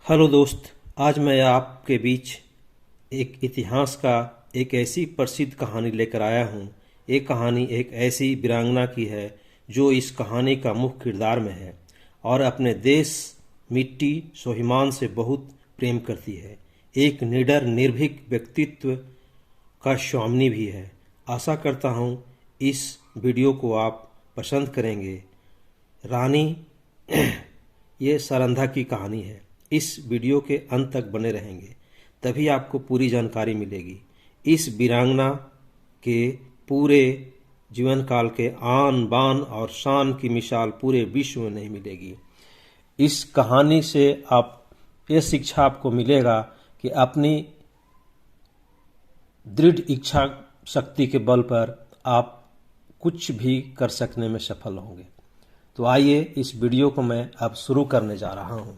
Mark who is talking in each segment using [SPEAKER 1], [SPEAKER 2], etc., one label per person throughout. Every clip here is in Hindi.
[SPEAKER 1] हेलो दोस्त, आज मैं आपके बीच एक इतिहास का एक ऐसी प्रसिद्ध कहानी लेकर आया हूँ। ये कहानी एक ऐसी वीरांगना की है जो इस कहानी का मुख्य किरदार में है और अपने देश, मिट्टी, स्वाभिमान से बहुत प्रेम करती है। एक निडर निर्भीक व्यक्तित्व का स्वामिनी भी है। आशा करता हूँ इस वीडियो को आप पसंद करेंगे। रानी ये सारंधा की कहानी है। इस वीडियो के अंत तक बने रहेंगे, तभी आपको पूरी जानकारी मिलेगी। इस वीरांगना के पूरे जीवन काल के आन बान और शान की मिसाल पूरे विश्व में नहीं मिलेगी। इस कहानी से ये शिक्षा आपको मिलेगा कि अपनी दृढ़ इच्छा शक्ति के बल पर आप कुछ भी कर सकने में सफल होंगे। तो आइए इस वीडियो को मैं अब शुरू करने जा रहा हूं।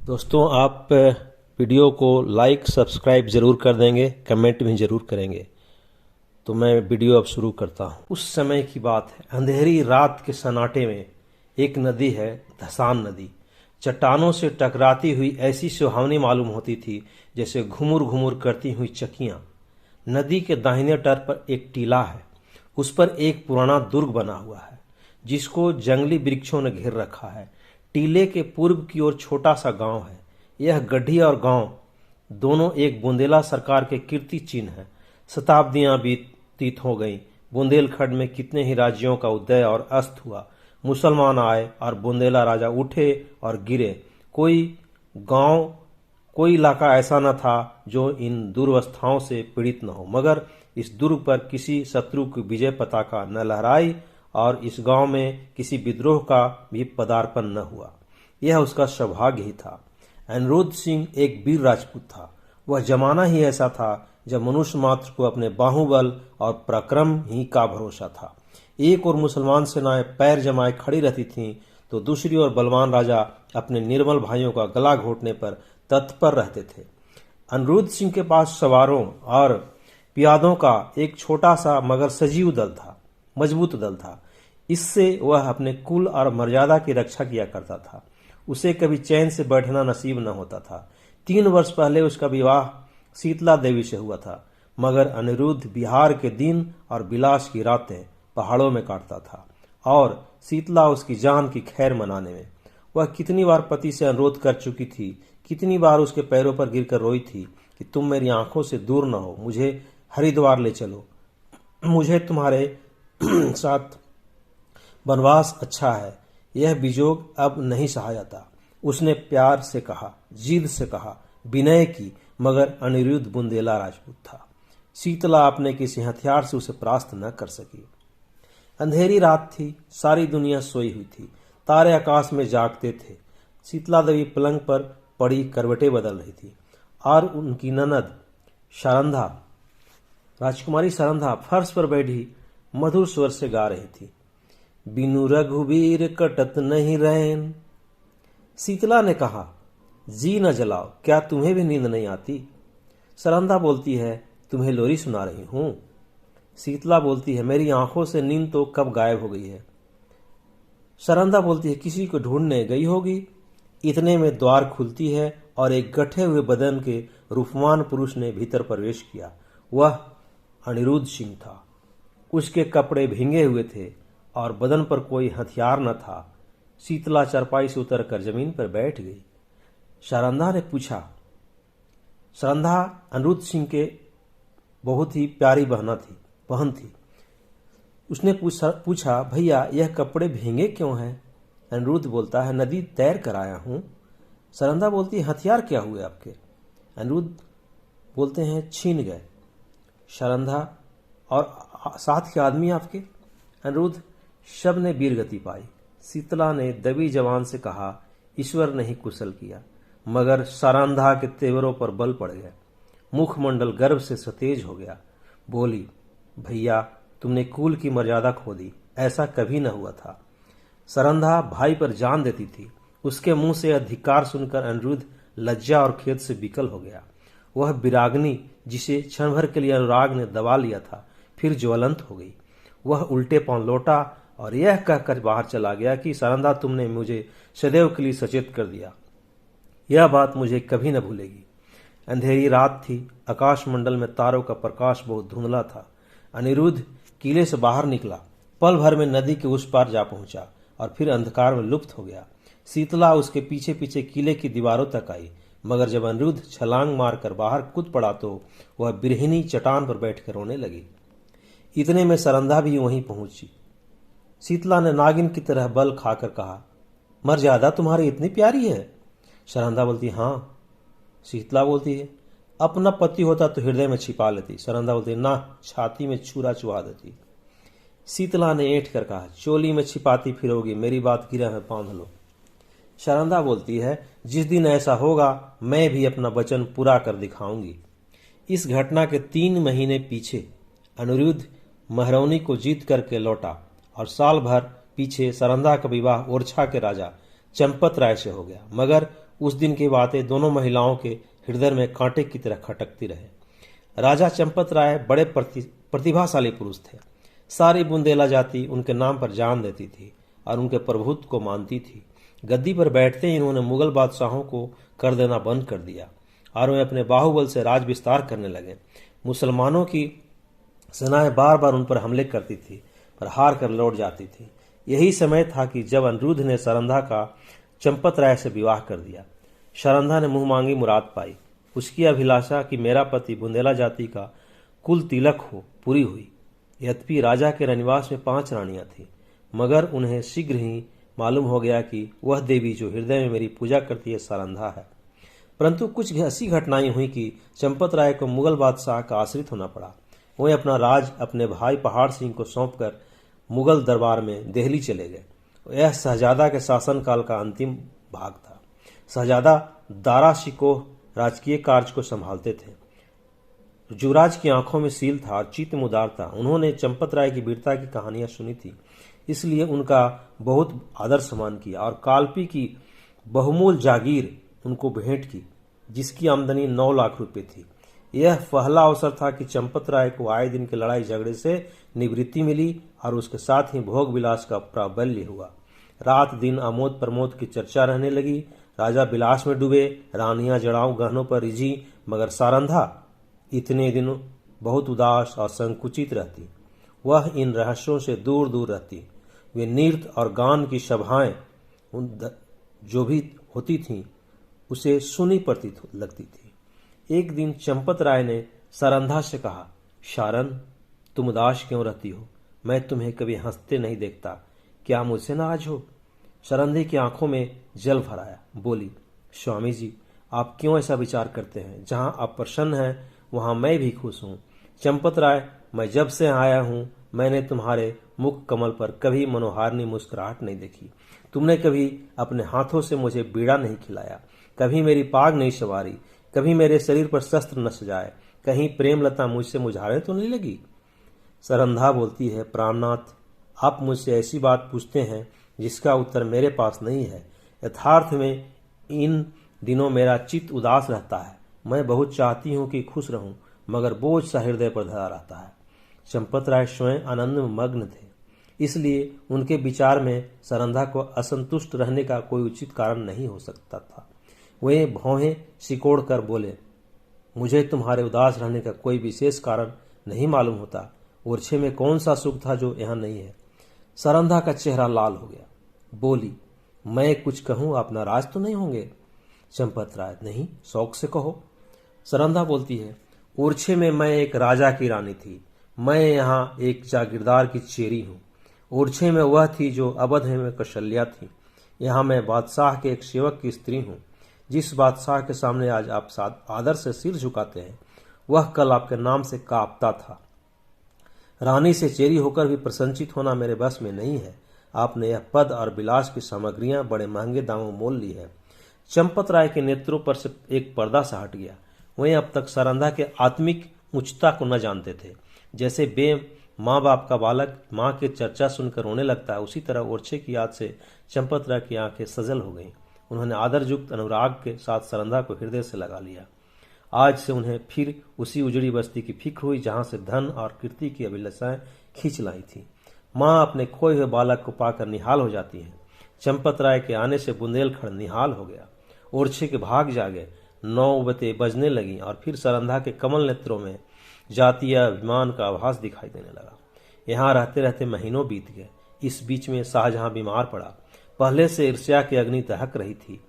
[SPEAKER 1] दोस्तों, आप वीडियो को लाइक सब्सक्राइब जरूर कर देंगे, कमेंट भी जरूर करेंगे। तो मैं वीडियो अब शुरू करता हूं। उस समय की बात है, अंधेरी रात के सन्नाटे में एक नदी है, धसान नदी। चट्टानों से टकराती हुई ऐसी सुहावनी मालूम होती थी जैसे घुमुर घुमुर करती हुई चकियां। नदी के दाहिने तट पर एक टीला है। उस पर एक पुराना दुर्ग बना हुआ है जिसको जंगली वृक्षों ने घेर रखा है। टीले के पूर्व की ओर छोटा सा गांव है। यह गढ़ी और गांव दोनों एक बुंदेला सरकार के कीर्ति चिन्ह है। शताब्दियां बीतीत हो गईं। बुंदेलखंड में कितने ही राज्यों का उदय और अस्त हुआ। मुसलमान आए और बुंदेला राजा उठे और गिरे। कोई इलाका ऐसा न था जो इन दुर्वस्थाओं से पीड़ित न हो, मगर इस दुर्ग पर किसी शत्रु की विजय पताका न लहराई और इस गांव में किसी विद्रोह का भी पदार्पण न हुआ। यह उसका सौभाग्य ही था। अनिरुद्ध सिंह एक वीर राजपूत था। वह जमाना ही ऐसा था जब मनुष्य मात्र को अपने बाहुबल और पराक्रम ही का भरोसा था। एक और मुसलमान सेनाएं पैर जमाए खड़ी रहती थीं, तो दूसरी ओर बलवान राजा अपने निर्मल भाइयों का गला घोटने पर तत्पर रहते थे। अनिरुद्ध सिंह के पास सवारों और पियादों का एक छोटा सा मगर सजीव दल था, मजबूत दल था। इससे वह अपने कुल और मर्यादा की रक्षा किया करता था। उसे कभी चैन से बैठना नसीब न होता था। 3 वर्ष पहले उसका विवाह शीतला देवी से हुआ था, मगर अनिरुद्ध बिहार के दिन और विलास की रातें पहाड़ों में काटता था और शीतला उसकी जान की खैर मनाने में। वह कितनी बार पति से अनुरोध कर चुकी थी, कितनी बार उसके पैरों पर गिरकर रोई थी कि तुम मेरी आंखों से दूर न हो, मुझे हरिद्वार ले चलो, मुझे तुम्हारे साथ वनवास अच्छा है। यह विजोग अब नहीं सहा जाता। उसने प्यार से कहा, जिद से कहा, विनय की, मगर अनिरुद्ध बुंदेला राजपूत था। शीतला अपने किसी हथियार से उसे परास्त न कर सकी। अंधेरी रात थी, सारी दुनिया सोई हुई थी, तारे आकाश में जागते थे। शीतला देवी पलंग पर पड़ी करवटें बदल रही थी और उनकी ननद सारंधा, राजकुमारी सारंधा, फर्श पर बैठी मधुर स्वर से गा रही थी, बिनु रघुवीर कटत नहीं रैन। शीतला ने कहा, जी न जलाओ, क्या तुम्हें भी नींद नहीं आती? सारंधा बोलती है, तुम्हें लोरी सुना रही हूं। शीतला बोलती है, मेरी आंखों से नींद तो कब गायब हो गई है। सारंधा बोलती है, किसी को ढूंढने गई होगी। इतने में द्वार खुलती है और एक गठे हुए बदन के रूपवान पुरुष ने भीतर प्रवेश किया। वह अनिरुद्ध सिंह था। उसके कपड़े भींगे हुए थे और बदन पर कोई हथियार न था। शीतला चारपाई से उतरकर जमीन पर बैठ गई। सारंधा ने पूछा, सारंधा अनिरुद्ध सिंह के बहुत ही प्यारी बहन थी। उसने पूछा, भैया यह कपड़े भींगे क्यों हैं? अनिरुद्ध बोलता है, नदी तैर कर आया हूं। सारंधा बोलती है, हथियार क्या हुए आपके? अनिरुद्ध बोलते हैं, छीन गए। सारंधा, और साथ के आदमी आपके? अनिरुद्ध, शब ने वीर गति पाई। शीतला ने दबी जवान से कहा, ईश्वर ने ही कुशल किया। मगर सारंधा के तेवरों पर बल पड़ गया। मुखमंडल गर्व से सतेज हो गया। बोली, भैया तुमने कुल की मर्यादा खो दी, ऐसा कभी न हुआ था। सारंधा भाई पर जान देती थी। उसके मुंह से अधिकार सुनकर अनिरुद्ध लज्जा और खेद से विकल हो गया। वह विरागनी जिसे क्षण भर के लिए अनुराग ने दबा लिया था, फिर ज्वलंत हो गई। वह उल्टे पांव लौटा और यह कहकर बाहर चला गया कि सारंधा, तुमने मुझे सदैव के लिए सचेत कर दिया। यह बात मुझे कभी न भूलेगी। अंधेरी रात थी, आकाश मंडल में तारों का प्रकाश बहुत धुंधला था। अनिरुद्ध किले से बाहर निकला, पल भर में नदी के उस पार जा पहुंचा और फिर अंधकार में लुप्त हो गया। शीतला उसके पीछे पीछे किले की दीवारों तक आई, मगर जब अनिरुद्ध छलांग मारकर बाहर कूद पड़ा तो वह बिरहिनी चट्टान पर बैठकर रोने लगी। इतने में सरंधा भी वहीं पहुंची। शीतला ने नागिन की तरह बल खाकर कहा, मर्यादा तुम्हारी इतनी प्यारी है? सरंधा बोलती, हाँ। शीतला बोलती है, अपना पति होता तो हृदय में छिपा लेती। सरंधा बोलती, ना, छाती में छुरा चुहा देती। शीतला ने ऐंठ कर कहा, चोली में छिपाती फिरोगी, मेरी बात गिरह में बांध लो। सरंधा बोलती है, जिस दिन ऐसा होगा मैं भी अपना वचन पूरा कर दिखाऊंगी। इस घटना के 3 महीने पीछे अनिरुद्ध महरौनी को जीत करके लौटा और साल भर पीछे सरंधा का विवाह ओरछा के राजा चंपत राय से हो गया। मगर उस दिन की बातें दोनों महिलाओं के हृदय में कांटे की तरह खटकती रहे। राजा चंपत राय बड़े प्रतिभाशाली पुरुष थे। सारी बुंदेला जाति उनके नाम पर जान देती थी और उनके प्रभुत्व को मानती थी। गद्दी पर बैठते ही इन्होंने मुगल बादशाहों को कर देना बंद कर दिया और वे अपने बाहुबल से राज विस्तार करने लगे। मुसलमानों की सेनाएं बार बार उन पर हमले करती थी, पर हार कर लौट जाती थी। यही समय था कि जब अनिरुद्ध ने सरंधा का चंपत राय से विवाह कर दिया। सरंधा ने मुंह मांगी मुराद पाई। उसकी अभिलाषा कि मेरा पति बुंदेला जाति का कुल तिलक हो पूरी हुई। यद्यपि राजा के रनिवास में 5 रानियां थीं, मगर उन्हें शीघ्र ही मालूम हो गया कि वह देवी जो हृदय में मेरी पूजा करती है सरंधा है। परंतु कुछ ऐसी घटनाएं हुई कि चंपत राय को मुगल बादशाह का आश्रित होना पड़ा। वह अपना राज अपने भाई पहाड़ सिंह को सौंपकर मुगल दरबार में दिल्ली चले गए। यह शहजादा के शासनकाल का अंतिम भाग था। शहजादा दारा शिकोह राजकीय कार्य को संभालते थे। युवराज की आंखों में सील था और चित्त मुदार था। उन्होंने चंपत राय की वीरता की कहानियां सुनी थी, इसलिए उनका बहुत आदर सम्मान किया और कालपी की बहुमूल जागीर उनको भेंट की, जिसकी आमदनी 9 लाख रुपए थी। यह पहला अवसर था कि चंपत राय को आए दिन के लड़ाई झगड़े से निवृत्ति मिली और उसके साथ ही भोग विलास का प्राबल्य हुआ। रात दिन आमोद प्रमोद की चर्चा रहने लगी। राजा विलास में डूबे, रानियां जड़ाऊ गहनों पर रिझी, मगर सारंधा इतने दिन बहुत उदास और संकुचित रहती। वह इन रहस्यों से दूर दूर रहती। वे नृत्य और गान की सभाएं जो भी होती थीं उसे सुनी प्रतीत लगती थी। एक दिन चंपत राय ने सरंधा से कहा, शारन, तुम उदास क्यों रहती हो? मैं तुम्हें कभी हंसते नहीं देखता, क्या मुझसे नाराज हो? सरंधे की आंखों में जल भर आया। बोली, स्वामी जी, आप क्यों ऐसा विचार करते हैं? जहां आप प्रसन्न हैं वहां मैं भी खुश हूं। चंपत राय, मैं जब से आया हूं मैंने तुम्हारे मुख कमल पर कभी मनोहारिणी मुस्कुराहट नहीं देखी। तुमने कभी अपने हाथों से मुझे बीड़ा नहीं खिलाया, कभी मेरी पाग नहीं सवारी, कभी मेरे शरीर पर शस्त्र न सजाए। कहीं प्रेम लता मुझसे मुझाने तो नहीं लगी? सरंधा बोलती है, प्राणनाथ, आप मुझसे ऐसी बात पूछते हैं जिसका उत्तर मेरे पास नहीं है। यथार्थ में इन दिनों मेरा चित्त उदास रहता है। मैं बहुत चाहती हूं कि खुश रहूं, मगर बोझ सा हृदय पर धरा रहता है। चंपत राय स्वयं आनंद में मग्न थे, इसलिए उनके विचार में सरंधा को असंतुष्ट रहने का कोई उचित कारण नहीं हो सकता था। वे भौहें सिकोड़ कर बोले, मुझे तुम्हारे उदास रहने का कोई विशेष कारण नहीं मालूम होता। ओरछे में कौन सा सुख था जो यहाँ नहीं है? सरंधा का चेहरा लाल हो गया। बोली, मैं कुछ कहूं आप नाराज तो नहीं होंगे? चंपत राय, नहीं, शौक से कहो। सरंधा बोलती है, ओरछे में मैं एक राजा की रानी थी। मैं यहाँ एक जागीरदार की चेरी हूँ। ओरछे में वह थी जो अवध में कौशल्या थी। यहाँ मैं बादशाह के एक सेवक की स्त्री हूँ। जिस बादशाह के सामने आज आप आदर से सिर झुकाते हैं, वह कल आपके नाम से कांपता था। रानी से चेरी होकर भी प्रसन्नचित होना मेरे बस में नहीं है। आपने यह पद और विलास की सामग्रियां बड़े महंगे दामों मोल ली है। चंपत राय के नेत्रों पर से एक पर्दा सा हट गया। वहीं अब तक सरंधा के आत्मिक उच्चता को न जानते थे। जैसे बे माँ बाप का बालक माँ की चर्चा सुनकर रोने लगता है, उसी तरह ओरछे की याद से चंपत राय की आंखें सजल हो गईं। उन्होंने आदरयुक्त अनुराग के साथ सरंधा को हृदय से लगा लिया। आज से उन्हें फिर उसी उजड़ी बस्ती की फिक्र हुई जहां से धन और कीर्ति की अभिलाषाएं खींच लाई थी। माँ अपने खोए हुए बालक को पाकर निहाल हो जाती है। चंपत राय के आने से बुंदेलखंड निहाल हो गया। ओरछे के भाग जागे। 9 बजे बजने लगी और फिर सरंधा के कमल नेत्रों में जातीय अभिमान का आभास दिखाई देने लगा। यहाँ रहते रहते महीनों बीत गए। इस बीच में शाहजहां बीमार पड़ा। पहले से ईर्ष्या की अग्नि दहक रही थी।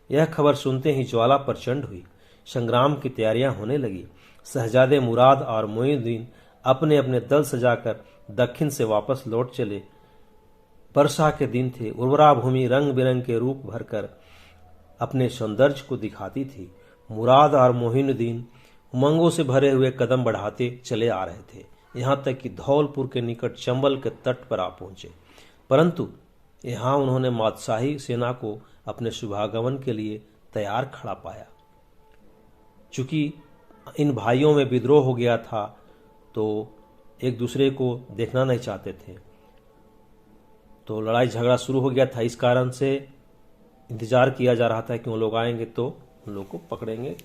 [SPEAKER 1] यह खबर सुनते ही ज्वाला प्रचंड हुई। संग्राम की तैयारियां होने लगी। शहजादे मुराद और मोइनुद्दीन अपने अपने दल सजाकर दक्षिण से वापस लौट चले। वर्षा के दिन थे। उर्वरा भूमि रंग बिरंग के रूप भरकर अपने सौंदर्य को दिखाती थी। मुराद और मोइनुद्दीन उमंगों से भरे हुए कदम बढ़ाते चले आ रहे थे, यहाँ तक कि धौलपुर के निकट चंबल के तट पर आ पहुंचे। परंतु यहाँ उन्होंने बादशाही सेना को अपने शुभागमन के लिए तैयार खड़ा पाया। चूंकि इन भाइयों में विद्रोह हो गया था तो एक दूसरे को देखना नहीं चाहते थे, तो लड़ाई झगड़ा शुरू हो गया था। इस कारण से इंतजार किया जा रहा था कि वो लोग आएंगे तो उन लोग को पकड़ेंगे,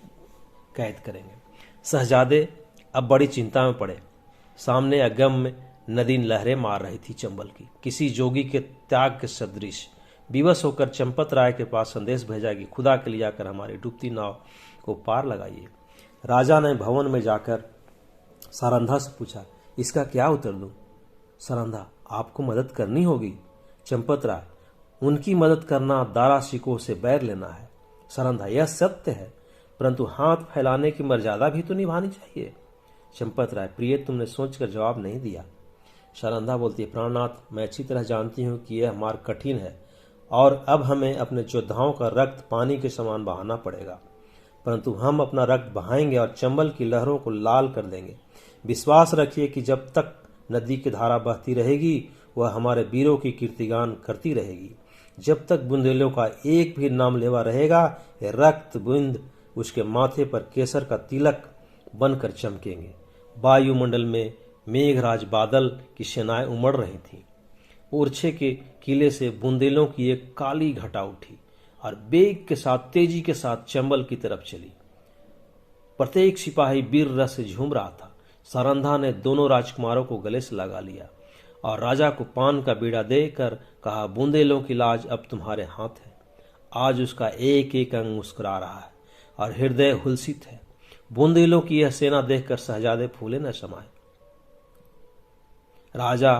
[SPEAKER 1] कैद करेंगे। शहजादे अब बड़ी चिंता में पड़े। सामने अगम्य नदी लहरें मार रही थी चंबल की, किसी जोगी के त्याग के सदृश। विवश होकर चंपत राय के पास संदेश भेजा कि खुदा के लिए आकर हमारी डूबती नाव को पार लगाइए। राजा ने भवन में जाकर सारंधा से पूछा, इसका क्या उत्तर दूं? सारंधा, आपको मदद करनी होगी। चंपत राय, उनकी मदद करना दारा शिकोह से बैर लेना है। सारंधा, यह सत्य है, परंतु हाथ फैलाने की मर्यादा भी तो निभानी चाहिए। चंपत राय, प्रिय, तुमने सोचकर जवाब नहीं दिया। सारंधा बोलती है, प्राणनाथ, मैं अच्छी तरह जानती हूँ कि यह मार्ग कठिन है और अब हमें अपने योद्धाओं का रक्त पानी के समान बहाना पड़ेगा, परंतु हम अपना रक्त बहाएंगे और चंबल की लहरों को लाल कर देंगे। विश्वास रखिए कि जब तक नदी की धारा बहती रहेगी वह हमारे वीरों की कीर्तिगान करती रहेगी। जब तक बुंदेलों का एक भी नाम लेवा रहेगा, रक्त बूंद उसके माथे पर केसर का तिलक बनकर चमकेंगे। वायुमंडल में मेघराज बादल की सेनाएं उमड़ रही थीं। ओरछे के किले से बुंदेलों की एक काली घटा उठी और बेग के साथ, तेजी के साथ चंबल की तरफ चली। प्रत्येक सिपाही वीर रस से झूम रहा था। सारंधा ने दोनों राजकुमारों को गले से लगा लिया और राजा को पान का बीड़ा देकर कहा, बुंदेलों की लाज अब तुम्हारे हाथ है। आज उसका एक एक अंग मुस्कुरा रहा है और हृदय हुलसित है। बुंदेलों की यह सेना देखकर शहजादे फूले न समाये। राजा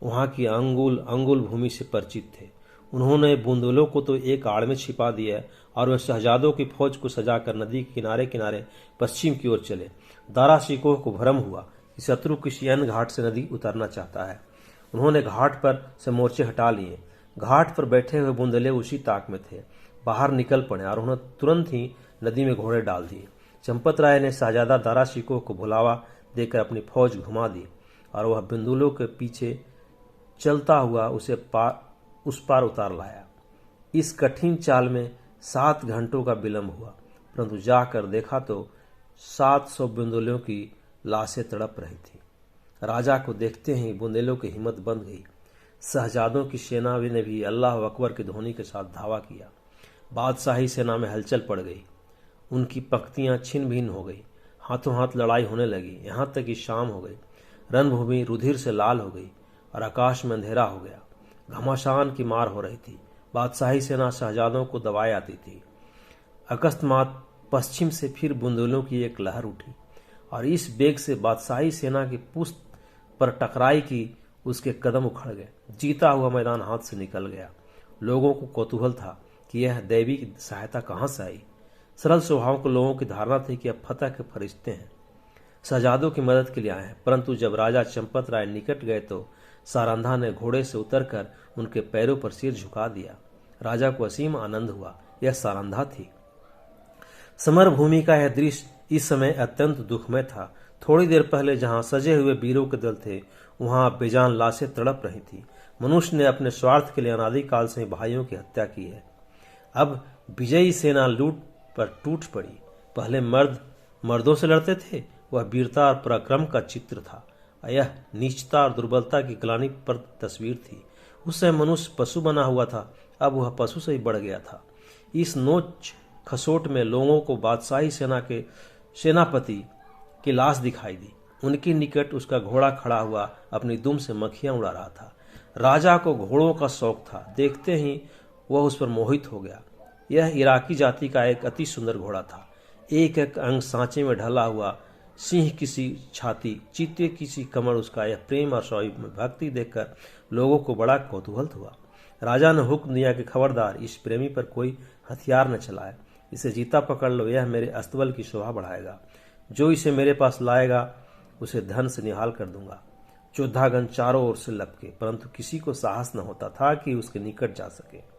[SPEAKER 1] वहां की अंगुल अंगुल भूमि से परिचित थे। उन्होंने बुंदेलों को तो एक आड़ में छिपा दिया और वह शहजादों की फौज को सजाकर नदी के किनारे किनारे पश्चिम की ओर चले। दारा शिकोह को भ्रम हुआ कि शत्रु किसी अन्य घाट से नदी उतरना चाहता है। उन्होंने घाट पर से मोर्चे हटा लिए। घाट पर बैठे हुए बुंदेले उसी ताक में थे। बाहर निकल पड़े और उन्होंने तुरंत ही नदी में घोड़े डाल दिए। चंपत राय ने शहजादा दारा शिकोह को बुलावा देकर अपनी फौज घुमा दी और वह बुंदेलों के पीछे चलता हुआ उसे उस पार उतार लाया। इस कठिन चाल में 7 घंटों का विलंब हुआ, परंतु जाकर देखा तो 700 बुंदेलों की लाशें तड़प रही थी। राजा को देखते ही बुंदेलों की हिम्मत बंध गई। शहजादों की सेना ने भी अल्लाह अकबर की ध्वनि के साथ धावा किया। बादशाही सेना में हलचल पड़ गई। उनकी पंक्तियां छिन्न भिन्न हो गई। हाथों हाथ लड़ाई होने लगी, यहां तक कि शाम हो गई। रणभूमि रुधिर से लाल हो गई और आकाश में अंधेरा हो गया। घमासान की मार हो रही थी। बादशाही सेना शहजादों को दबाए आती थी। अकस्मात पश्चिम से फिर बुंदेलों की एक लहर उठी और इस बेग से बादशाही सेना की पुष्ट पर टकराई कि उसके कदम उखड़ गए। जीता हुआ मैदान हाथ से निकल गया। लोगों को कौतूहल था कि यह दैवी की सहायता कहां से आई। सरल स्वभाव को लोगों की धारणा थी कि अब फतह के फरिश्ते हैं, शहजादों की मदद के लिए आए हैं। परंतु जब राजा चंपत राय निकट गए तो सारंधा ने घोड़े से उतरकर उनके पैरों पर सिर झुका दिया। राजा को असीम आनंद हुआ। यह सारंधा थी। समर भूमि का यह दृश्य इस समय अत्यंत दुखमय था। थोड़ी देर पहले जहां सजे हुए वीरों के दल थे वहां बेजान लाशें तड़प रही थी। मनुष्य ने अपने स्वार्थ के लिए अनादिकाल से भाइयों की हत्या की है। अब विजयी सेना लूट पर टूट पड़ी। पहले मर्द मर्दों से लड़ते थे, वह वीरता और पराक्रम का चित्र था। यह नीचता और दुर्बलता की ग्लानि पर तस्वीर थी। उस समय मनुष्य पशु बना हुआ था, अब वह पशु से ही बढ़ गया था। इस नोच खसोट में लोगों को बादशाही सेना के सेनापति की लाश दिखाई दी। उनके निकट उसका घोड़ा खड़ा हुआ अपनी दुम से मक्खियां उड़ा रहा था। राजा को घोड़ों का शौक था। देखते ही वह उस पर मोहित हो गया। यह इराकी जाति का एक अति सुंदर घोड़ा था। एक एक अंग सांचे में ढला हुआ, सिंह किसी छाती, चीते किसी कमर। उसका यह प्रेम और शौर्य में भक्ति देखकर लोगों को बड़ा कौतूहल हुआ। राजा ने हुक्म दिया कि खबरदार इस प्रेमी पर कोई हथियार न चलाए। इसे जीता पकड़ लो, यह मेरे अस्तबल की शोभा बढ़ाएगा। जो इसे मेरे पास लाएगा उसे धन से निहाल कर दूंगा। योद्धागण चारों ओर से लपके, परंतु किसी को साहस न होता था कि उसके निकट जा सके।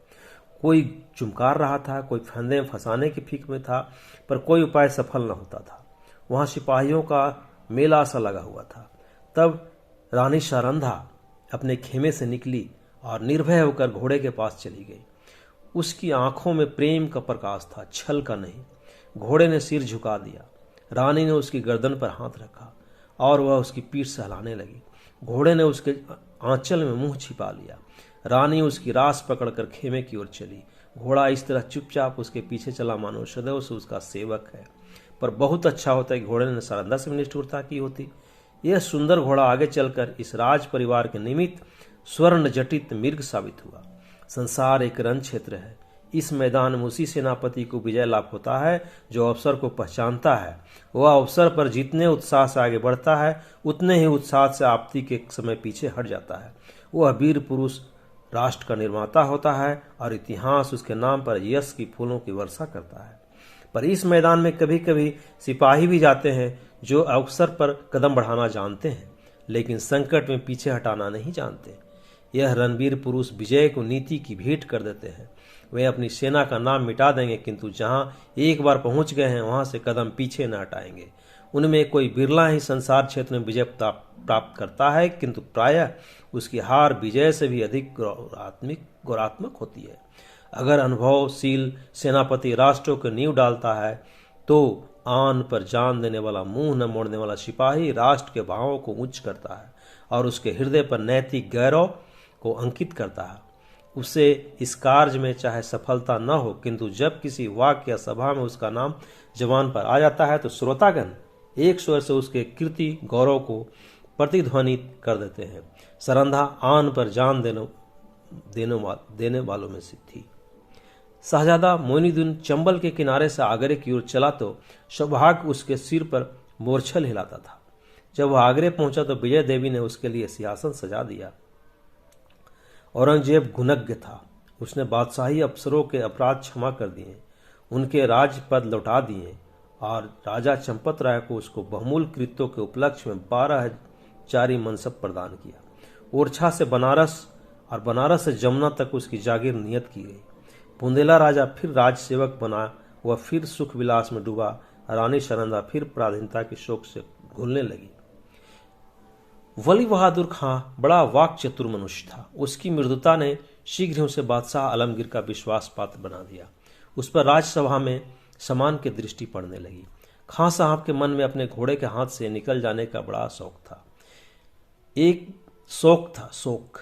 [SPEAKER 1] कोई चुमकार रहा था, कोई फंदे फंसाने की फिक्र में था, पर कोई उपाय सफल न होता था। वहां सिपाहियों का मेला सा लगा हुआ था। तब रानी शारंधा अपने खेमे से निकली और निर्भय होकर घोड़े के पास चली गई। उसकी आंखों में प्रेम का प्रकाश था, छल का नहीं। घोड़े ने सिर झुका दिया। रानी ने उसकी गर्दन पर हाथ रखा और वह उसकी पीठ सहलाने लगी। घोड़े ने उसके आंचल में मुंह छिपा लिया। रानी उसकी रास पकड़कर खेमे की ओर चली। घोड़ा इस तरह चुपचाप उसके पीछे चला मानो सदैव से उसका सेवक है। पर बहुत अच्छा होता कि घोड़े ने शारदा से निष्ठुरता की होती। यह सुंदर घोड़ा आगे चलकर इस राज परिवार के निमित्त स्वर्ण जटित मृग साबित हुआ। संसार एक रण क्षेत्र है। इस मैदान में उसी सेनापति को विजय लाभ होता है जो अवसर को पहचानता है। वह अवसर पर जितने उत्साह से आगे बढ़ता है, उतने ही उत्साह से आपत्ति के समय पीछे हट जाता है। वह वीर पुरुष राष्ट्र का निर्माता होता है और इतिहास उसके नाम पर यश की फूलों की वर्षा करता है। पर इस मैदान में कभी कभी सिपाही भी जाते हैं जो अवसर पर कदम बढ़ाना जानते हैं, लेकिन संकट में पीछे हटाना नहीं जानते। यह रणवीर पुरुष विजय को नीति की भेंट कर देते हैं। वे अपनी सेना का नाम मिटा देंगे, किंतु जहां एक बार पहुंच गए हैं वहां से कदम पीछे न हटाएंगे। उनमें कोई बिरला ही संसार क्षेत्र में विजय प्राप्त करता है, किंतु प्रायः उसकी हार विजय से भी अधिक गौरवात्मक होती है। अगर अनुभवशील सेनापति राष्ट्रों को नींव डालता है तो आन पर जान देने वाला, मुंह न मोड़ने वाला सिपाही राष्ट्र के भावों को उच्च करता है और उसके हृदय पर नैतिक गौरव को अंकित करता है। उसे इस कार्य में चाहे सफलता न हो, किंतु जब किसी वाक्य या सभा में उसका नाम जबान पर आ जाता है तो श्रोतागण एक स्वर से उसके कीर्ति गौरव को प्रतिध्वनित कर देते हैं। सरंधा आन पर जान देने वालों में से थी। शहजादा मोइनुद्दीन चंबल के किनारे से आगरे की ओर चला तो सौभाग्य उसके सिर पर मोरछल हिलाता था। जब वह आगरे पहुंचा तो विजय देवी ने उसके लिए सिंहासन सजा दिया। औरंगजेब गुणज्ञ था। उसने बादशाही अफसरों के अपराध क्षमा कर दिए, उनके राजपद लौटा दिए और राजा चंपत राय को उसको बहुमूल्य कृत्यों के उपलक्ष्य में 12 मनसब प्रदान किया। ओरछा से बनारस और बनारस से जमुना तक उसकी जागीर नियत की गई। बुंदेला राजा फिर राजसेवक बना, वह फिर सुख विलास में डूबा। रानी शारदा फिर पराधीनता के शोक से घुलने लगी। वली बहादुर खां बड़ा वाक चतुर मनुष्य था। उसकी मृदुता ने शीघ्र ही उसे बादशाह आलमगीर का विश्वास पात्र बना दिया। उस पर राजसभा में सम्मान की दृष्टि पड़ने लगी। खां साहब के मन में अपने घोड़े के हाथ से निकल जाने का बड़ा शौक था। शोक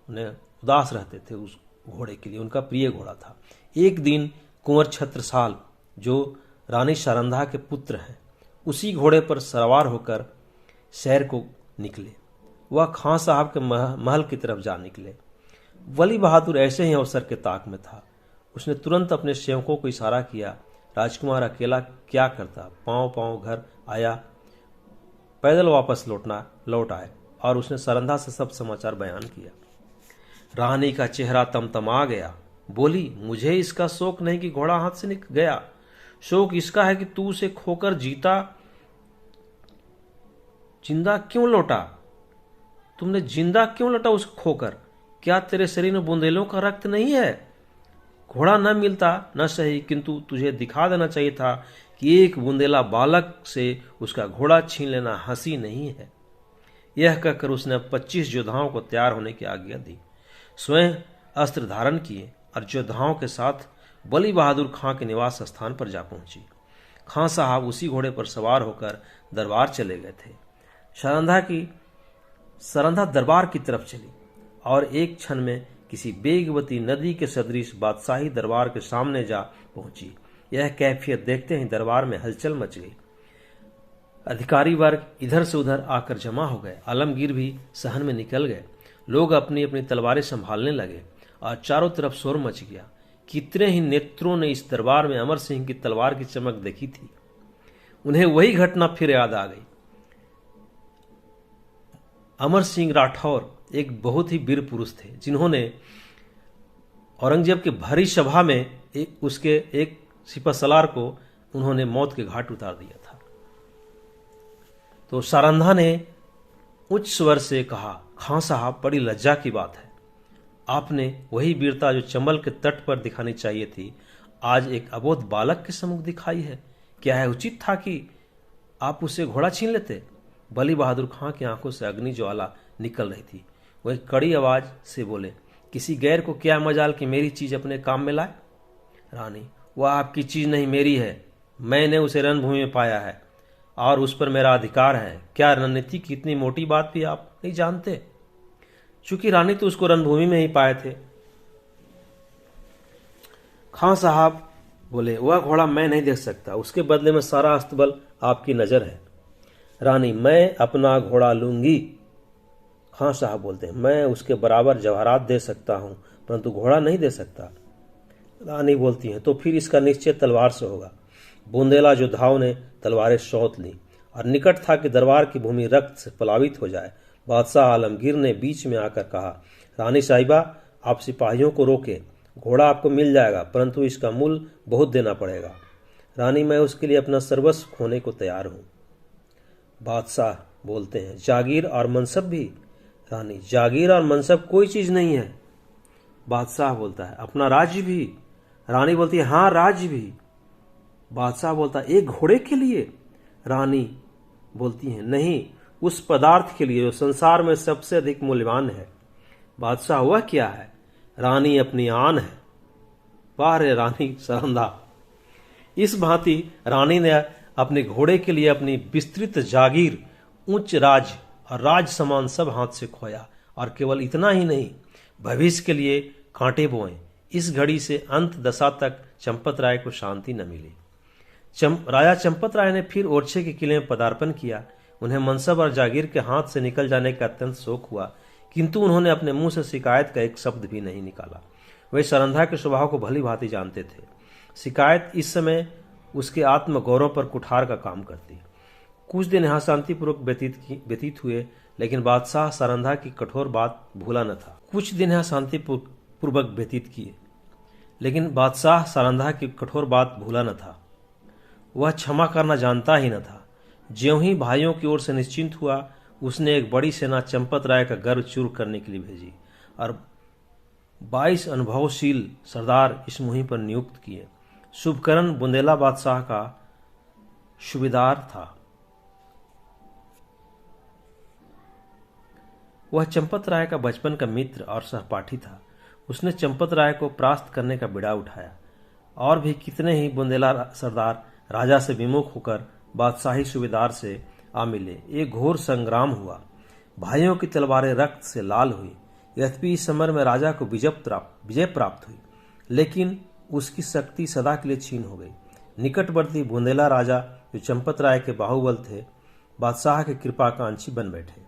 [SPEAKER 1] उन्हें उदास रहते थे उस घोड़े के लिए, उनका प्रिय घोड़ा था। एक दिन कुंवर छत्रसाल जो रानी शारदा के पुत्र हैं, उसी घोड़े पर सवार होकर शहर को निकले। वह खां साहब के महल की तरफ जा निकले। वली बहादुर ऐसे ही अवसर के ताक में था। उसने तुरंत अपने सेवकों को इशारा किया। राजकुमार अकेला क्या करता, पांव पांव घर आया, पैदल वापस लौट आए और उसने शारदा से सब समाचार बयान किया। रानी का चेहरा तमतमा गया। बोली, मुझे इसका शोक नहीं कि घोड़ा हाथ से निकल गया, शोक इसका है कि तू उसे खोकर जिंदा क्यों लौटा। तुमने जिंदा क्यों लौटा उसको खोकर? क्या तेरे शरीर में बुंदेलों का रक्त नहीं है? घोड़ा न मिलता न सही, किंतु तुझे दिखा देना चाहिए था कि एक बुंदेला बालक से उसका घोड़ा छीन लेना हंसी नहीं है। यह कहकर उसने 25 योद्धाओं को तैयार होने की आज्ञा दी। स्वयं अस्त्र धारण किए और योद्धाओं के साथ वली बहादुर खां के निवास स्थान पर जा पहुंची। खां साहब उसी घोड़े पर सवार होकर दरबार चले गए थे। शारदा दरबार की तरफ चली और एक क्षण में किसी वेगवती नदी के सदृश बादशाही दरबार के सामने जा पहुंची। यह कैफियत देखते ही दरबार में हलचल मच गई। अधिकारी वर्ग इधर से उधर आकर जमा हो गए। आलमगीर भी सहन में निकल गए। लोग अपनी अपनी तलवारें संभालने लगे और चारों तरफ शोर मच गया। कितने ही नेत्रों ने इस दरबार में अमर सिंह की तलवार की चमक देखी थी। उन्हें वही घटना फिर याद आ गई। अमर सिंह राठौर एक बहुत ही वीर पुरुष थे, जिन्होंने औरंगजेब की भरी सभा में उसके एक सिपहसालार को उन्होंने मौत के घाट उतार दिया था। तो सारंधा ने उच्च स्वर से कहा, खां साहब, बड़ी लज्जा की बात है, आपने वही वीरता जो चंबल के तट पर दिखानी चाहिए थी, आज एक अबोध बालक के सम्मुख दिखाई है। क्या है उचित था कि आप उससे घोड़ा छीन लेते? बली बहादुर खां की आंखों से अग्नि ज्वाला निकल रही थी। वह कड़ी आवाज से बोले, किसी गैर को क्या मजाल कि मेरी चीज अपने काम में लाए? रानी, वह आपकी चीज नहीं, मेरी है। मैंने उसे रणभूमि में पाया है और उस पर मेरा अधिकार है। क्या रणनीति की इतनी मोटी बात भी आप नहीं जानते? चूंकि रानी तो उसको रणभूमि में ही पाए थे। खां साहब बोले, वह घोड़ा मैं नहीं देख सकता, उसके बदले में सारा अस्तबल आपकी नजर है। रानी, मैं अपना घोड़ा लूंगी। खां साहब बोलते हैं, मैं उसके बराबर जवाहरात दे सकता हूं, परंतु घोड़ा नहीं दे सकता। रानी बोलती है, तो फिर इसका निश्चय तलवार से होगा। बुंदेला योद्धाओं ने तलवारें सौंत ली और निकट था कि दरबार की भूमि रक्त से प्लावित हो जाए। बादशाह आलमगीर ने बीच में आकर कहा, रानी साहिबा, आप सिपाहियों को रोके, घोड़ा आपको मिल जाएगा, परंतु इसका मूल्य बहुत देना पड़ेगा। रानी, मैं उसके लिए अपना सर्वस्व खोने को तैयार हूं। बादशाह बोलते हैं, जागीर और मनसब भी? रानी, जागीर और मनसब कोई चीज नहीं है। बादशाह बोलता है, अपना राज्य भी? रानी बोलती है, हां, राज्य भी। बादशाह बोलता है, एक घोड़े के लिए? रानी बोलती है, नहीं, उस पदार्थ के लिए जो संसार में सबसे अधिक मूल्यवान है। बादशाह, वह क्या है? रानी, अपनी आन है। वाह रे रानी सारंधा! इस भांति रानी ने अपने घोड़े के लिए अपनी विस्तृत जागीर, उच्च राज और राज समान सब हाथ से खोया, और केवल इतना ही नहीं, भविष्य के लिए कांटे बोए। इस घड़ी से अंत दशा तक चंपत राय को शांति न मिली। राजा चंपत राय ने फिर ओरछे के किले में पदार्पण किया। उन्हें मनसब और जागीर के हाथ से निकल जाने का अत्यंत शोक हुआ, किंतु उन्होंने अपने मुंह से शिकायत का एक शब्द भी नहीं निकाला। वे सारंधा के स्वभाव को भली भांति जानते थे। शिकायत इस समय उसके आत्मगौरव पर कुठार का काम करती। कुछ दिन यहाँ शांतिपूर्वक व्यतीत हुए, लेकिन बादशाह सारंधा की कठोर बात भूला न था। कुछ दिन यहाँ शांतिपूर्वक व्यतीत किए, लेकिन बादशाह सारंधा की कठोर बात भूला न था। वह क्षमा करना जानता ही न था। ज्यों ही भाइयों की ओर से निश्चिंत हुआ, उसने एक बड़ी सेना चंपत राय का गर्व चूर करने के लिए भेजी और 22 अनुभवशील सरदार इस मुहिम पर नियुक्त किए। शुभकरण बुंदेला बादशाह का सूबेदार था। वह चंपत राय का बचपन का मित्र और सहपाठी था। उसने चंपत राय को परास्त करने का बिड़ा उठाया। और भी कितने ही बुंदेला सरदार राजा से विमुख होकर बादशाही सूबेदार से आ मिले। एक घोर संग्राम हुआ। भाइयों की तलवारें रक्त से लाल हुई। यद्यपि इस समर में राजा को विजय प्राप्त हुई, लेकिन उसकी शक्ति सदा के लिए छीन हो गई। निकटवर्ती बुंदेला राजा, जो चंपत राय के बाहुबल थे, बादशाह के कृपाकांक्षी बन बैठे।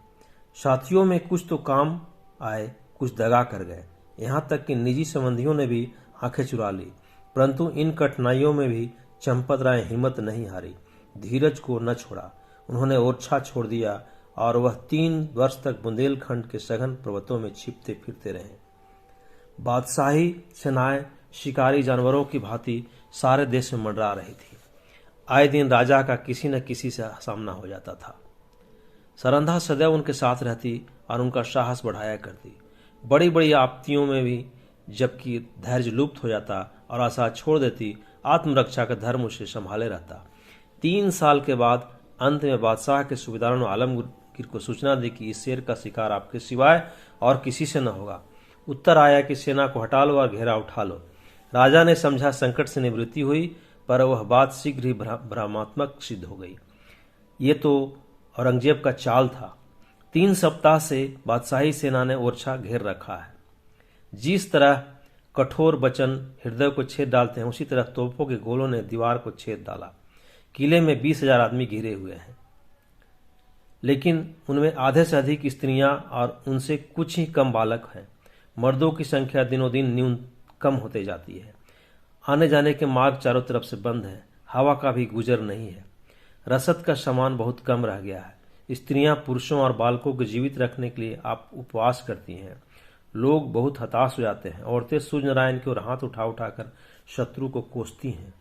[SPEAKER 1] साथियों में कुछ तो काम आए, कुछ दगा कर गए। यहाँ तक कि निजी संबंधियों ने भी आंखें चुरा ली। परंतु इन कठिनाइयों में भी चंपत राय हिम्मत नहीं हारी, धीरज को न छोड़ा। उन्होंने ओरछा छोड़ दिया और वह 3 वर्ष तक बुंदेलखंड के सघन पर्वतों में छिपते फिरते रहे। बादशाही सेनाएं शिकारी जानवरों की भांति सारे देश में मंडरा रही थी। आए दिन राजा का किसी न किसी से सामना हो जाता था। सारंधा सदैव उनके साथ रहती और उनका साहस बढ़ाया करती। बड़ी बड़ी आपत्तियों में भी जबकि धैर्य लुप्त हो जाता और आशा छोड़ देती, आत्मरक्षा का धर्म उसे संभाले रहता। 3 साल के बाद अंत में बादशाह के सूबेदारों ने आलमगीर को सूचना दी कि इस शेर का शिकार आपके सिवाय और किसी से न होगा। उत्तर आया कि सेना को हटा लो और घेरा उठा लो। राजा ने समझा संकट से निवृत्ति हुई, पर वह बात शीघ्र ही भ्रमात्मक सिद्ध हो गई। ये तो औरंगजेब का चाल था। 3 सप्ताह से बादशाही सेना ने ओरछा घेर रखा है। जिस तरह कठोर वचन हृदय को छेद डालते हैं, उसी तरह तोपों के गोलों ने दीवार को छेद डाला। किले में 20,000 आदमी घिरे हुए हैं, लेकिन उनमें आधे से अधिक स्त्रियां और उनसे कुछ ही कम बालक हैं। मर्दों की संख्या दिनों दिन न्यून कम होते जाती है। आने जाने के मार्ग चारों तरफ से बंद है, हवा का भी गुजर नहीं है। रसद का सामान बहुत कम रह गया है। स्त्रियां, पुरुषों और बालकों को जीवित रखने के लिए आप उपवास करती हैं। लोग बहुत हताश हो जाते हैं। औरतें सूर्य नारायण की ओर हाथ उठा उठाकर शत्रु को कोसती हैं।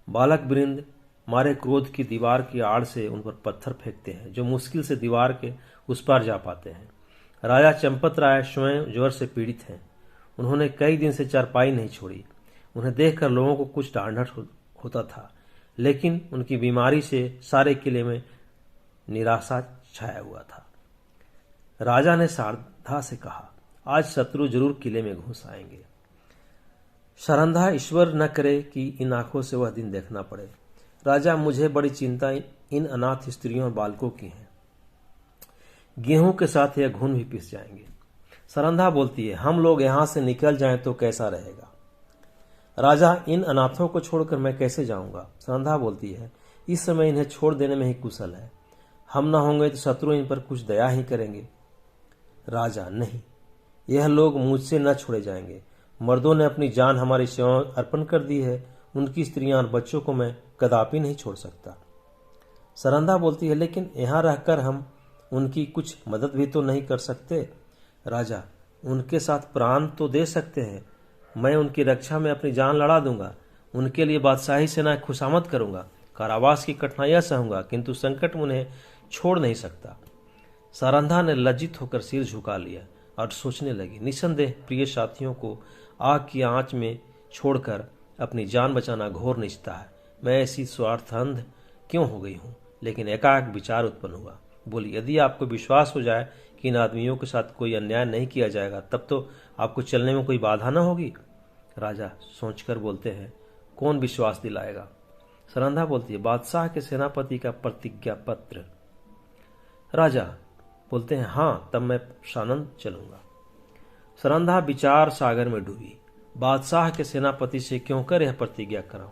[SPEAKER 1] बालक वृंद मारे क्रोध की दीवार की आड़ से उन पर पत्थर फेंकते हैं, जो मुश्किल से दीवार के उस पार जा पाते हैं। राजा चंपत राय स्वयं ज्वर से पीड़ित हैं। उन्होंने कई दिन से चारपाई नहीं छोड़ी। उन्हें देखकर लोगों को कुछ ढांढस होता था, लेकिन उनकी बीमारी से सारे किले में निराशा छाया हुआ था। राजा ने सारधा से कहा, आज शत्रु जरूर किले में घुस आएंगे। सारंधा, ईश्वर न करे कि इन आंखों से वह दिन देखना पड़े। राजा, मुझे बड़ी चिंता इन अनाथ स्त्रियों और बालकों की है। गेहूं के साथ यह घुन भी पिस जाएंगे। सारंधा बोलती है, हम लोग यहां से निकल जाएं तो कैसा रहेगा। राजा, इन अनाथों को छोड़कर मैं कैसे जाऊंगा। सारंधा बोलती है, इस समय इन्हें छोड़ देने में ही कुशल है। हम न होंगे तो शत्रु इन पर कुछ दया ही करेंगे। राजा, नहीं, यह लोग मुझसे न छोड़े जाएंगे। मर्दों ने अपनी जान हमारी सेवा में अर्पण कर दी है। उनकी स्त्रियां और बच्चों को मैं कदापि नहीं छोड़ सकता। सारंधा बोलती है, लेकिन यहाँ रहकर हम उनकी कुछ मदद भी तो नहीं कर सकते। राजा, उनके साथ प्राण तो दे सकते हैं। मैं उनकी रक्षा में अपनी जान लड़ा दूंगा। उनके लिए बादशाही सेना खुशामद करूंगा, कारावास की कठिनाइयां सहूंगा, किंतु संकट में उन्हें छोड़ नहीं सकता। सारंधा ने लज्जित होकर सिर झुका लिया और सोचने लगी, निसंदेह प्रिय साथियों को आग की आंच में छोड़कर अपनी जान बचाना घोर निश्चिता है। मैं ऐसी स्वार्थांध क्यों हो गई हूं। लेकिन एकाएक विचार उत्पन्न हुआ। बोली, यदि आपको विश्वास हो जाए कि इन आदमियों के साथ कोई अन्याय नहीं किया जाएगा, तब तो आपको चलने में कोई बाधा न होगी। राजा सोचकर बोलते हैं, कौन विश्वास दिलाएगा। सारंधा बोलती है, बादशाह के सेनापति का प्रतिज्ञा पत्र। राजा बोलते हैं, हाँ, तब मैं सानंद चलूंगा। सारंधा विचार सागर में डूबी। बादशाह के सेनापति से क्यों कर यह प्रतिज्ञा कराऊं।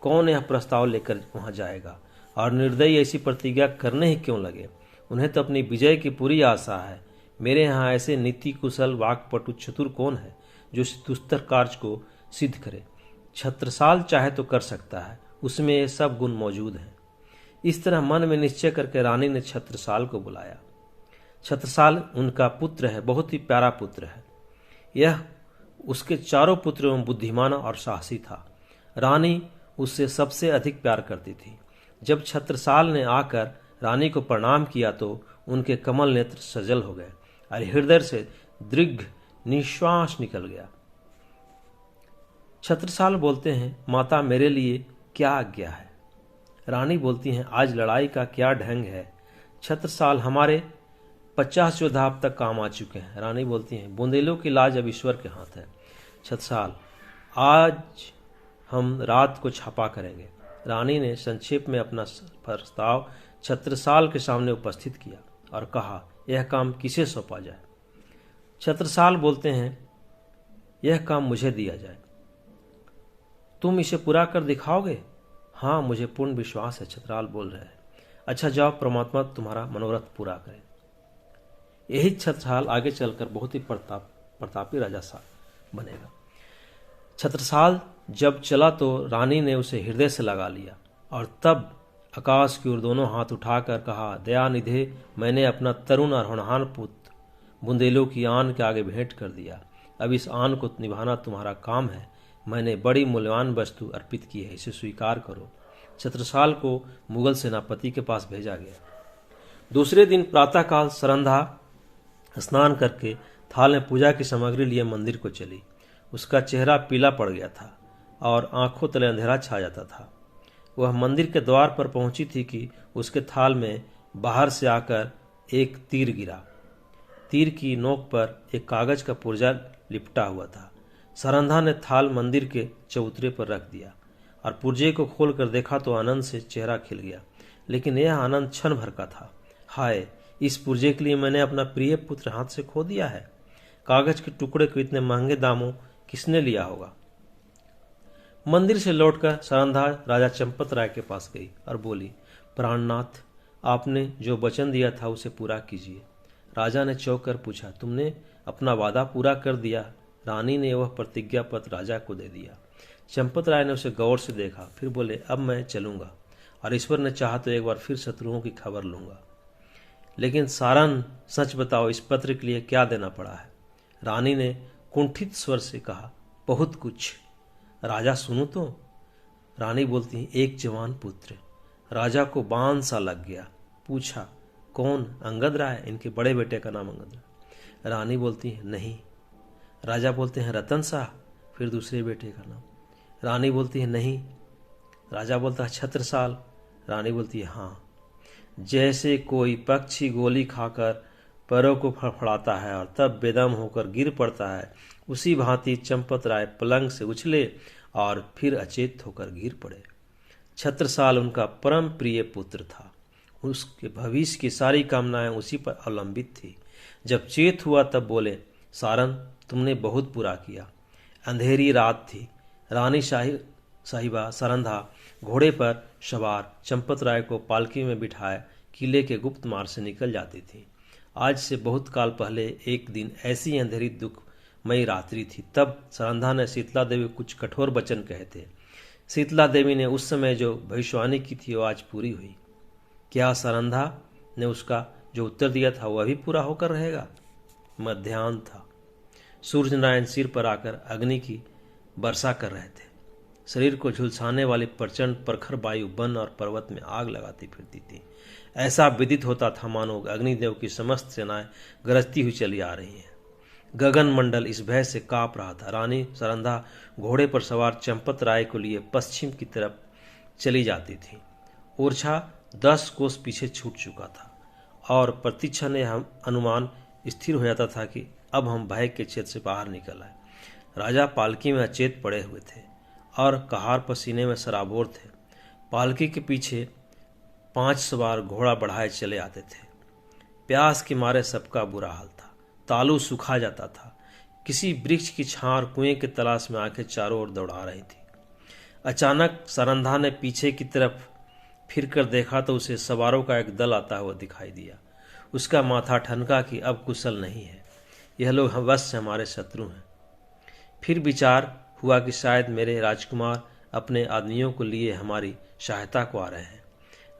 [SPEAKER 1] कौन यह प्रस्ताव लेकर वहां जाएगा, और निर्दयी ऐसी प्रतिज्ञा करने ही क्यों लगे। उन्हें तो अपनी विजय की पूरी आशा है। मेरे यहाँ ऐसे नीति कुशल वाक्पटु चतुर कौन है जो इस दुस्तर कार्य को सिद्ध करे। छत्रसाल चाहे तो कर सकता है, उसमें ये सब गुण मौजूद हैं। इस तरह मन में निश्चय करके रानी ने छत्रसाल को बुलाया। छत्रसाल उनका पुत्र है, बहुत ही प्यारा पुत्र है। यह उसके चारों पुत्रों में बुद्धिमान और साहसी था। रानी उससे सबसे अधिक प्यार करती थी। जब छत्रसाल ने आकर रानी को प्रणाम किया तो उनके कमल नेत्र सजल हो गए और हृदय से दीर्घ निश्वास निकल गया। छत्रसाल बोलते हैं, माता, मेरे लिए क्या आज्ञा है। रानी बोलती हैं, आज लड़ाई का क्या ढंग है। छत्रसाल, हमारे 50 योद्धा अब तक काम आ चुके हैं। रानी बोलती हैं, बुंदेलों की लाज अब ईश्वर के हाथ है। छत्रसाल, आज हम रात को छापा करेंगे। रानी ने संक्षेप में अपना प्रस्ताव छत्रसाल के सामने उपस्थित किया और कहा, यह काम किसे सौंपा जाए। छत्रसाल बोलते हैं, यह काम मुझे दिया जाए। तुम इसे पूरा कर दिखाओगे। हाँ, मुझे पूर्ण विश्वास है। छत्रसाल बोल रहे हैं, अच्छा जाओ, परमात्मा तुम्हारा मनोरथ पूरा करे। यही छत्रसाल आगे चलकर बहुत ही प्रतापी राजा सा बनेगा। छत्रसाल जब चला तो रानी ने उसे हृदय से लगा लिया और तब आकाश की ओर दोनों हाथ उठाकर कहा, दयानिधे, मैंने अपना तरुण और होनहार पुत्र बुंदेलों की आन के आगे भेंट कर दिया। अब इस आन को निभाना तुम्हारा काम है। मैंने बड़ी मूल्यवान वस्तु अर्पित की है, इसे स्वीकार करो। छत्रसाल को मुगल सेनापति के पास भेजा गया। दूसरे दिन प्रातःकाल सारंधा स्नान करके थाल में पूजा की सामग्री लिए मंदिर को चली। उसका चेहरा पीला पड़ गया था और आंखों तले अंधेरा छा जाता था। वह मंदिर के द्वार पर पहुंची थी कि उसके थाल में बाहर से आकर एक तीर गिरा। तीर की नोक पर एक कागज का पुर्जा लिपटा हुआ था। सारंधा ने थाल मंदिर के चबूतरे पर रख दिया और पुर्जे को खोलकर देखा तो आनंद से चेहरा खिल गया। लेकिन यह आनंद क्षण भर का था। हाय, इस पुर्जे के लिए मैंने अपना प्रिय पुत्र हाथ से खो दिया है। कागज के टुकड़े को इतने महंगे दामों किसने लिया होगा। मंदिर से लौटकर सारंधा राजा चंपत राय के पास गई और बोली, प्राणनाथ, आपने जो वचन दिया था उसे पूरा कीजिए। राजा ने चौंक कर पूछा, तुमने अपना वादा पूरा कर दिया। रानी ने वह प्रतिज्ञा पत्र राजा को दे दिया। चंपत राय ने उसे गौर से देखा, फिर बोले, अब मैं चलूंगा और ईश्वर ने चाहा तो एक बार फिर शत्रुओं की खबर लूंगा। लेकिन सारन, सच बताओ, इस पत्र के लिए क्या देना पड़ा है? रानी ने कुंठित स्वर से कहा, बहुत कुछ। राजा सुनो तो। रानी बोलती है, एक जवान पुत्र। राजा को बाण सा लग गया। पूछा, कौन? अंगद राय, इनके बड़े बेटे का नाम अंगद राय। रानी बोलती है, नहीं। राजा बोलते हैं, रतन शाह, फिर दूसरे बेटे का नाम। रानी बोलती है, नहीं। राजा बोलता है, छत्रसाल। रानी बोलती है, हाँ। जैसे कोई पक्षी गोली खाकर पैरों को फड़फड़ाता है और तब बेदम होकर गिर पड़ता है, उसी भांति चंपत राय पलंग से उछले और फिर अचेत होकर गिर पड़े। छत्रसाल उनका परम प्रिय पुत्र था। उसके भविष्य की सारी कामनाएं उसी पर अवलंबित थी। जब चेत हुआ तब बोले, सारन, तुमने बहुत बुरा किया। अंधेरी रात थी। रानी साहिबा सरंधा घोड़े पर सवार चंपत राय को पालकी में बिठाए किले के गुप्त मार्ग से निकल जाती थी। आज से बहुत काल पहले एक दिन ऐसी अंधेरी दुखमयी रात्रि थी। तब सरंधा ने शीतला देवी कुछ कठोर वचन कहे थे। शीतला देवी ने उस समय जो भविष्यवाणी की थी वो आज पूरी हुई। क्या सरंधा ने उसका जो उत्तर दिया था वह भी पूरा होकर रहेगा? मध्याह्न था। सूर्य नारायण सिर पर आकर अग्नि की वर्षा कर रहे थे। शरीर को झुलसाने वाली प्रचंड प्रखर वायु वन और पर्वत में आग लगाती फिरती थी। ऐसा विदित होता था मानो अग्निदेव की समस्त सेनाएं गरजती हुई चली आ रही हैं। गगन मंडल इस भय से कांप रहा था। रानी सरंधा घोड़े पर सवार चंपत राय को लिए पश्चिम की तरफ चली जाती थी। ओरछा 10 कोस पीछे छूट चुका था और प्रतीक्षण ने हम अनुमान स्थिर हो जाता था कि अब हम भय के क्षेत्र से बाहर निकल आए। राजा पालकी में अचेत पड़े हुए थे और कहार पसीने में सराबोर थे। पालकी के पीछे 5 सवार घोड़ा बढ़ाए चले आते थे। प्यास के मारे सबका बुरा हाल था। तालू सुखा जाता था। किसी वृक्ष की छां कुएं के तलाश में आंखें चारों ओर दौड़ा रही थी। अचानक सरंधा ने पीछे की तरफ फिर कर देखा तो उसे सवारों का एक दल आता हुआ दिखाई दिया। उसका माथा ठनका कि अब कुशल नहीं है, यह लोग अवश्य हमारे शत्रु हैं। फिर विचार हुआ कि शायद मेरे राजकुमार अपने आदमियों को लिए हमारी सहायता को आ रहे हैं।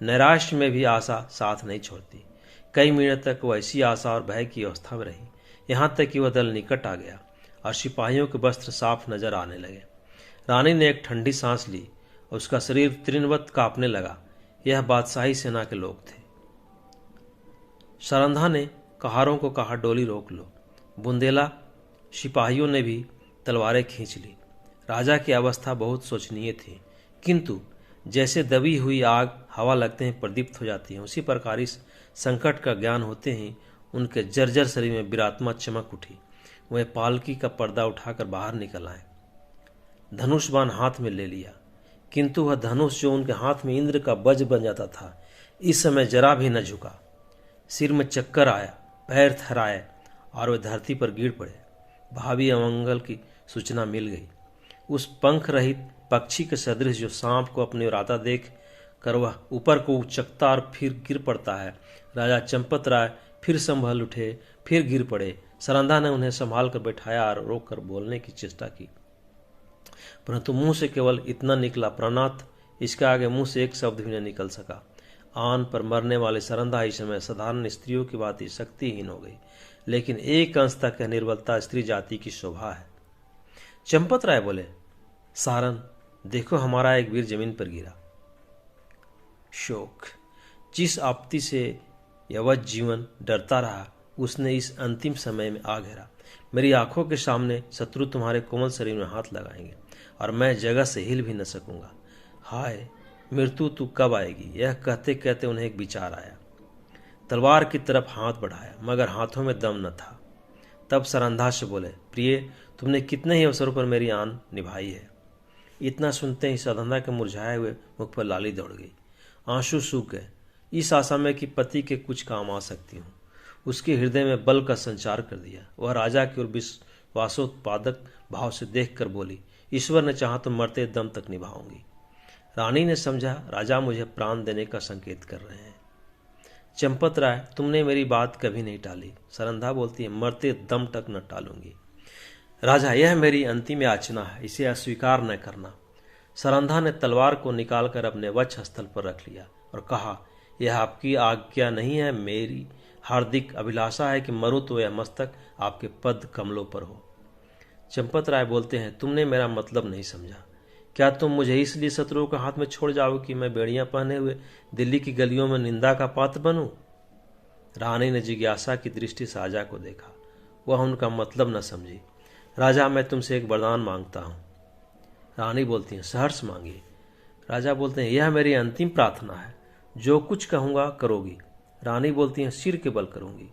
[SPEAKER 1] नैराश्य में भी आशा साथ नहीं छोड़ती। कई मिनट तक वह ऐसी आशा और भय की अवस्था में रही, यहाँ तक कि वह दल निकट आ गया और सिपाहियों के वस्त्र साफ नजर आने लगे। रानी ने एक ठंडी सांस ली और उसका शरीर तृणवत कांपने लगा। यह बादशाही सेना के लोग थे। सरंधा ने कहारों को कहा, डोली रोक लो। बुंदेला सिपाहियों ने भी तलवारें खींच ली। राजा की अवस्था बहुत शोचनीय थी, किंतु जैसे दबी हुई आग हवा लगते ही प्रदीप्त हो जाती है, उसी प्रकार इस संकट का ज्ञान होते ही उनके जर्जर शरीर में विरात्मा चमक उठी। वह पालकी का पर्दा उठाकर बाहर निकल आए। धनुष बाण हाथ में ले लिया, किंतु वह धनुष जो उनके हाथ में इंद्र का वज्र बन जाता था, इस समय जरा भी न झुका। सिर में चक्कर आया, पैर थराए और वे धरती पर गिर पड़े। भावी अमंगल की सूचना मिल गई। उस पंख रहित पक्षी के सदृश जो सांप को अपनी ओर आता देख कर वह ऊपर को उचकता और फिर गिर पड़ता है। राजा चंपत राय फिर संभल उठे, फिर गिर पड़े। सरंधा ने उन्हें संभाल कर बैठाया और रोक कर बोलने की चेष्टा की, परंतु मुंह से केवल इतना निकला, प्राणात। इसके आगे मुंह से एक शब्द भी न निकल सका। आन पर मरने वाली सरंधा इस समय साधारण स्त्रियों की बात शक्तिहीन हो गई, लेकिन एक अंश तक यह निर्बलता स्त्री जाति की शोभा है। चंपत राय बोले, सारन, देखो हमारा एक वीर जमीन पर गिरा। शोक। जिस आपत्ति से यवत जीवन डरता रहा, उसने इस अंतिम समय में आ घेरा। मेरी आंखों के सामने शत्रु तुम्हारे कोमल शरीर में हाथ लगाएंगे और मैं जगह से हिल भी न सकूंगा। हाय मृत्यु, तू कब आएगी? यह कहते कहते उन्हें एक विचार आया। तलवार की तरफ हाथ बढ़ाया, मगर हाथों में दम न था। तब सरंधा से बोले, प्रिय, तुमने कितने ही अवसरों पर मेरी आन निभाई है। इतना सुनते ही सरंधा के मुरझाए हुए मुख पर लाली दौड़ गई। आंसू सूख गए। इस आशा में कि पति के कुछ काम आ सकती हूँ, उसके हृदय में बल का संचार कर दिया। वह राजा की ओर विश्वासोत्पादक भाव से देखकर बोली, ईश्वर ने चाहा तो मरते दम तक निभाऊंगी। रानी ने समझा राजा मुझे प्राण देने का संकेत कर रहे हैं। चंपत राय, तुमने मेरी बात कभी नहीं टाली। सरंधा बोलती है, मरते दम तक न टालूंगी। राजा, यह मेरी अंतिम याचना है, इसे अस्वीकार न करना। सरंधा ने तलवार को निकालकर अपने वक्ष स्थल पर रख लिया और कहा, यह आपकी आज्ञा नहीं है, मेरी हार्दिक अभिलाषा है कि मरो तो यह मस्तक आपके पद कमलों पर हो। चंपत राय बोलते हैं, तुमने मेरा मतलब नहीं समझा। क्या तुम मुझे इसलिए शत्रुओं के हाथ में छोड़ जाओ कि मैं बेड़ियां पहने हुए दिल्ली की गलियों में निंदा का पात्र बनूं? रानी ने जिज्ञासा की दृष्टि से राजा को देखा। वह उनका मतलब न समझी। राजा, मैं तुमसे एक वरदान मांगता हूं। रानी बोलती हैं, सहर्ष मांगिए। राजा बोलते हैं, यह मेरी अंतिम प्रार्थना है, जो कुछ कहूंगा करोगी। रानी बोलती हैं, सिर के बल करूंगी।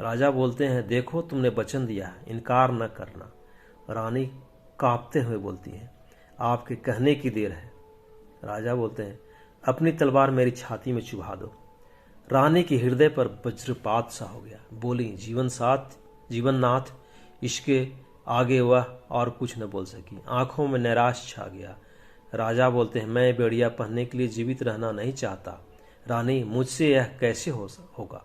[SPEAKER 1] राजा बोलते हैं, देखो तुमने वचन दिया है, इनकार न करना। रानी कांपते हुए बोलती हैं, आपके कहने की देर है। राजा बोलते हैं, अपनी तलवार मेरी छाती में चुभा दो। रानी के हृदय पर वज्रपात सा हो गया। बोली, जीवननाथ, इसके आगे वह और कुछ न बोल सकी। आंखों में नैराश छा गया। राजा बोलते हैं, मैं बेड़िया पहनने के लिए जीवित रहना नहीं चाहता। रानी, मुझसे यह कैसे होगा?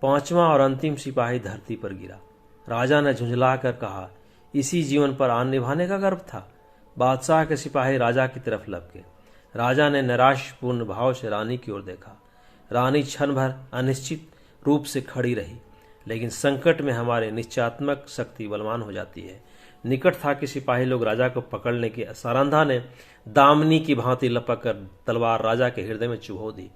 [SPEAKER 1] पांचवा और अंतिम सिपाही धरती पर गिरा। राजा ने झुंझलाकर कहा, इसी जीवन पर आन निभाने का गर्व था। बादशाह के सिपाही राजा की तरफ लपके। राजा ने निराशपूर्ण भाव से रानी की ओर देखा। रानी क्षण भर अनिश्चित रूप से खड़ी रही, लेकिन संकट में हमारे निश्चयात्मक शक्ति बलवान हो जाती है। निकट था कि सिपाही लोग राजा को पकड़ने के। सरंधा ने दामिनी की भांति लपक कर तलवार राजा के हृदय में चुभो दी।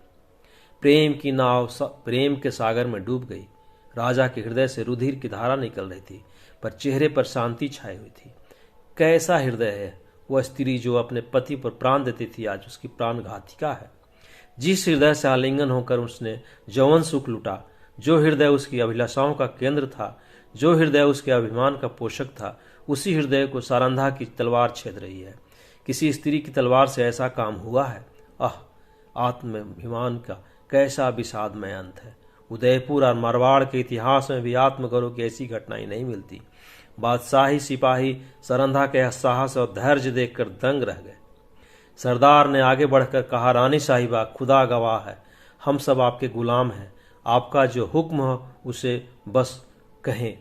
[SPEAKER 1] प्रेम की नाव प्रेम के सागर में डूब गई। राजा के हृदय से रुधिर की धारा निकल रही थी, पर चेहरे पर शांति छाई हुई थी। कैसा हृदय है वह स्त्री जो अपने पति पर प्राण देती थी, आज उसकी प्राण घातिका है। जिस हृदय से आलिंगन होकर उसने यौवन सुख लूटा, जो हृदय उसकी अभिलाषाओं का केंद्र था, जो हृदय उसके अभिमान का पोषक था, उसी हृदय को सरंधा की तलवार छेद रही है। किसी स्त्री की तलवार से ऐसा काम हुआ है? आत्माभिमान का कैसा विषादमय अंत है। उदयपुर और मारवाड़ के इतिहास में भी आत्मगौरव की ऐसी घटनाएं नहीं मिलती। बादशाही सिपाही सरंधा के साहस और धैर्य देखकर दंग रह गए। सरदार ने आगे बढ़कर कहा, रानी साहिबा, खुदा गवाह है, हम सब आपके गुलाम हैं। आपका जो हुक्म हो उसे बस कहें,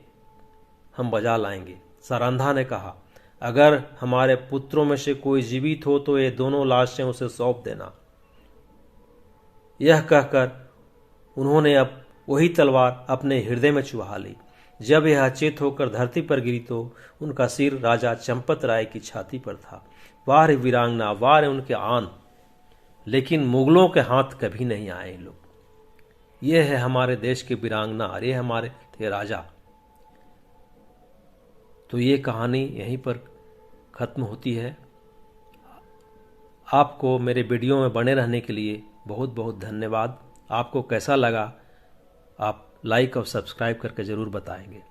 [SPEAKER 1] हम बजा लाएंगे। सरंधा ने कहा, अगर हमारे पुत्रों में से कोई जीवित हो तो ये दोनों लाशें उसे सौंप देना। यह कहकर उन्होंने अब वही तलवार अपने हृदय में चुभा ली। जब यह अचेत होकर धरती पर गिरी तो उनका सिर राजा चंपत राय की छाती पर था। वाह वीरांगना, वाह उनके आन, लेकिन मुगलों के हाथ कभी नहीं आए लोग। ये है हमारे देश के वीरांगना और ये हमारे थे राजा। तो ये कहानी यहीं पर खत्म होती है। आपको मेरे वीडियो में बने रहने के लिए बहुत बहुत धन्यवाद। आपको कैसा लगा आप लाइक और सब्सक्राइब करके ज़रूर बताएंगे।